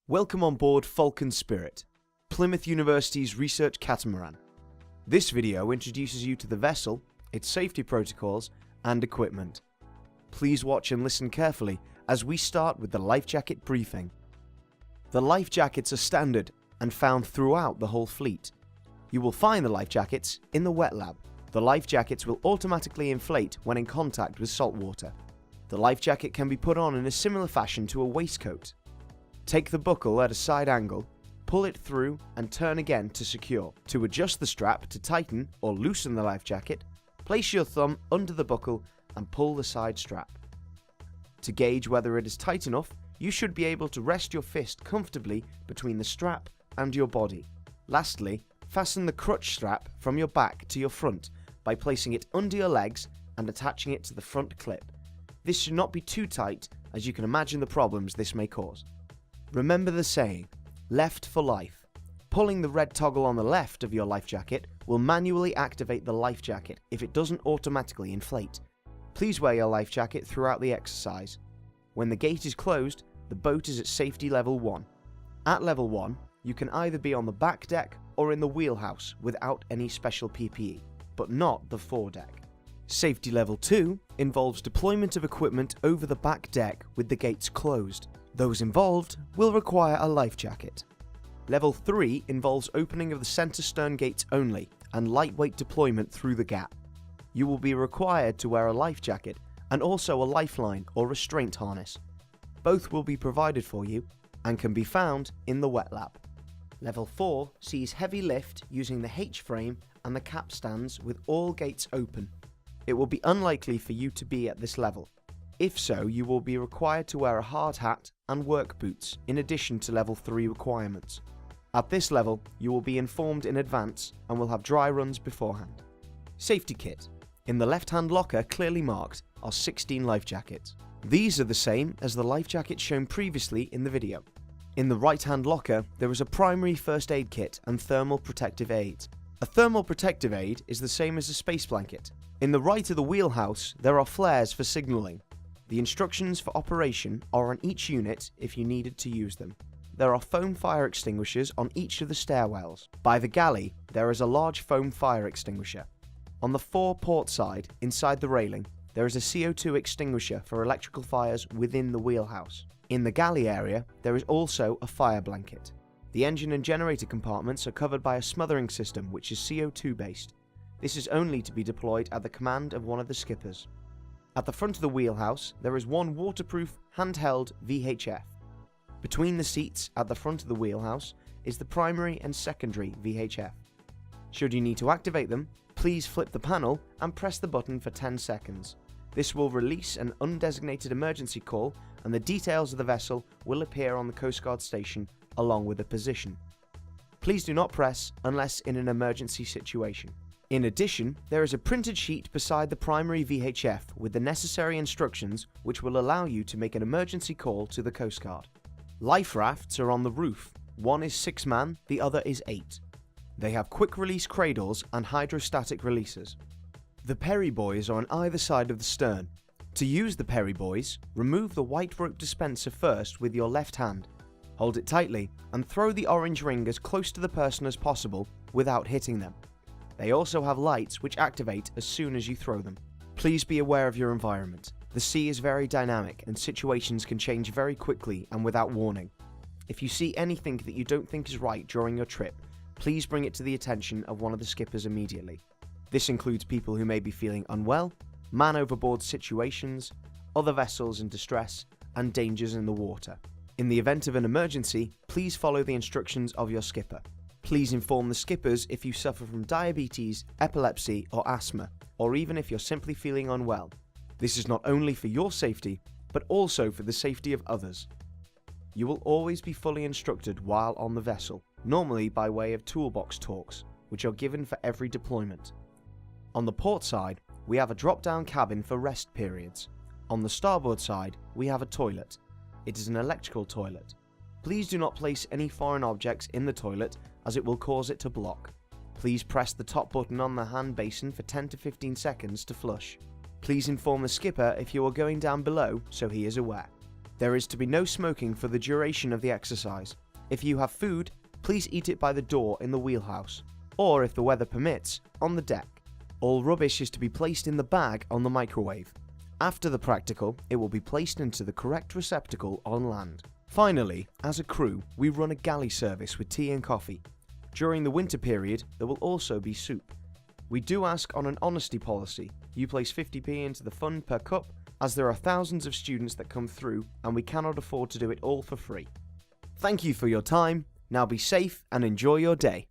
Welcome on board Falcon Spirit, Plymouth University's research catamaran. This video introduces you to the vessel, its safety protocols, and equipment. Please watch and listen carefully as we start with the life jacket briefing. The life jackets are standard and found throughout the whole fleet. You will find the life jackets in the wet lab. The life jackets will automatically inflate when in contact with salt water. The life jacket can be put on in a similar fashion to a waistcoat. Take the buckle at a side angle, pull it through and turn again to secure. To adjust the strap to tighten or loosen the life jacket, place your thumb under the buckle and pull the side strap. To gauge whether it is tight enough, you should be able to rest your fist comfortably between the strap and your body. Lastly, fasten the crutch strap from your back to your front by placing it under your legs and attaching it to the front clip. This should not be too tight, as you can imagine the problems this may cause. Remember the saying, left for life. Pulling the red toggle on the left of your life jacket will manually activate the life jacket if it doesn't automatically inflate. Please wear your life jacket throughout the exercise. When the gate is closed, the boat is at safety level 1. At level 1, you can either be on the back deck or in the wheelhouse without any special PPE, but not the foredeck. Safety level 2 involves deployment of equipment over the back deck with the gates closed. Those involved will require a life jacket. Level 3 involves opening of the center stern gates only and lightweight deployment through the gap. You will be required to wear a life jacket and also a lifeline or restraint harness. Both will be provided for you and can be found in the wet lab. Level 4 sees heavy lift using the H-frame and the capstans with all gates open. It will be unlikely for you to be at this level. If so, you will be required to wear a hard hat and work boots in addition to level 3 requirements. At this level, you will be informed in advance and will have dry runs beforehand. Safety kit. In the left-hand locker clearly marked are 16 life jackets. These are the same as the life jackets shown previously in the video. In the right-hand locker, there is a primary first aid kit and thermal protective aids. A thermal protective aid is the same as a space blanket. In the right of the wheelhouse, there are flares for signalling. The instructions for operation are on each unit if you needed to use them. There are foam fire extinguishers on each of the stairwells. By the galley, there is a large foam fire extinguisher. On the fore port side, inside the railing, there is a CO2 extinguisher for electrical fires within the wheelhouse. In the galley area, there is also a fire blanket. The engine and generator compartments are covered by a smothering system which is CO2 based. This is only to be deployed at the command of one of the skippers. At the front of the wheelhouse, there is one waterproof handheld VHF. Between the seats at the front of the wheelhouse is the primary and secondary VHF. Should you need to activate them, please flip the panel and press the button for 10 seconds. This will release an undesignated emergency call and the details of the vessel will appear on the Coast Guard station along with the position. Please do not press unless in an emergency situation. In addition, there is a printed sheet beside the primary VHF with the necessary instructions which will allow you to make an emergency call to the Coast Guard. Life rafts are on the roof. One is 6-man, the other is 8. They have quick release cradles and hydrostatic releases. The Perry buoys are on either side of the stern. To use the Perry buoys, remove the white rope dispenser first with your left hand. Hold it tightly and throw the orange ring as close to the person as possible without hitting them. They also have lights which activate as soon as you throw them. Please be aware of your environment. The sea is very dynamic and situations can change very quickly and without warning. If you see anything that you don't think is right during your trip, please bring it to the attention of one of the skippers immediately. This includes people who may be feeling unwell, man overboard situations, other vessels in distress, and dangers in the water. In the event of an emergency, please follow the instructions of your skipper. Please inform the skippers if you suffer from diabetes, epilepsy or asthma, or even if you're simply feeling unwell. This is not only for your safety, but also for the safety of others. You will always be fully instructed while on the vessel, normally by way of toolbox talks, which are given for every deployment. On the port side, we have a drop-down cabin for rest periods. On the starboard side, we have a toilet. It is an electrical toilet. Please do not place any foreign objects in the toilet as it will cause it to block. Please press the top button on the hand basin for 10 to 15 seconds to flush. Please inform the skipper if you are going down below so he is aware. There is to be no smoking for the duration of the exercise. If you have food, please eat it by the door in the wheelhouse, or if the weather permits, on the deck. All rubbish is to be placed in the bag on the microwave. After the practical, it will be placed into the correct receptacle on land. Finally, as a crew, we run a galley service with tea and coffee. During the winter period, there will also be soup. We do ask on an honesty policy. You place 50p into the fund per cup, as there are thousands of students that come through and we cannot afford to do it all for free. Thank you for your time. Now be safe and enjoy your day.